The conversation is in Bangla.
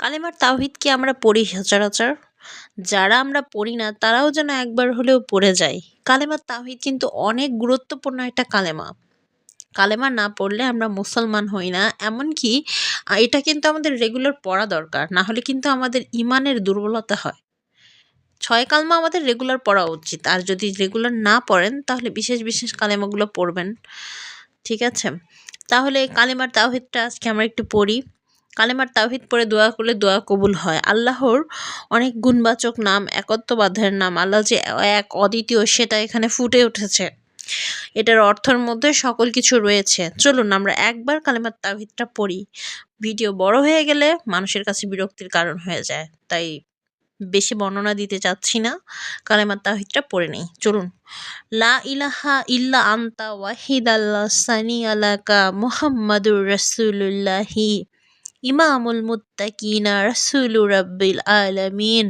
কালেমার তাওহীদ কি আমরা পড়ি সচরাচর? যারা আমরা পড়ি না তারাও যেন একবার হলেও পড়ে যায়। কালেমার তাওহীদ কিন্তু অনেক গুরুত্বপূর্ণ একটা কালেমা। কালেমা না পড়লে আমরা মুসলমান হই না। এমনকি এটা কিন্তু আমাদের রেগুলার পড়া দরকার। না হলে কিন্তু আমাদের ইমানের দুর্বলতা হয়। ৬ কালমা আমাদের রেগুলার পড়া উচিত। আর যদি রেগুলার না পড়েন তাহলে বিশেষ, বিশেষ কালেমাগুলো পড়বেন। ঠিক আছে? তাহলে কালেমার তাওহীদটা আজকে আমরা একটু পড়ি। কালেমার তাওহীদ পড়ে দোয়া করলে দোয়া কবুল হয়। আল্লাহর অনেক গুণবাচক নাম, একত্ববাদের নাম, আল্লাহ যে এক অদ্বিতীয় সেটা এখানে ফুটে উঠেছে। এটার অর্থের মধ্যে সকল কিছু রয়েছে। চলুন আমরা একবার কালেমার তাওহীদটা পড়ি। ভিডিও বড় হয়ে গেলে মানুষের কাছে বিরক্তির কারণ হয়ে যায়। তাই বেশি বর্ণনা দিতে চাচ্ছি না। কালেমার তাওহীদটা পড়ে নেই। চলুন। লা ইলাহা ইল্লা আনতা ওয়াহিদাল্লা সানি আলাকা মুহাম্মাদুর রাসূলুল্লাহি ইমামুল মুত্তাকিনা রাসূলু রাব্বিল আলামিন।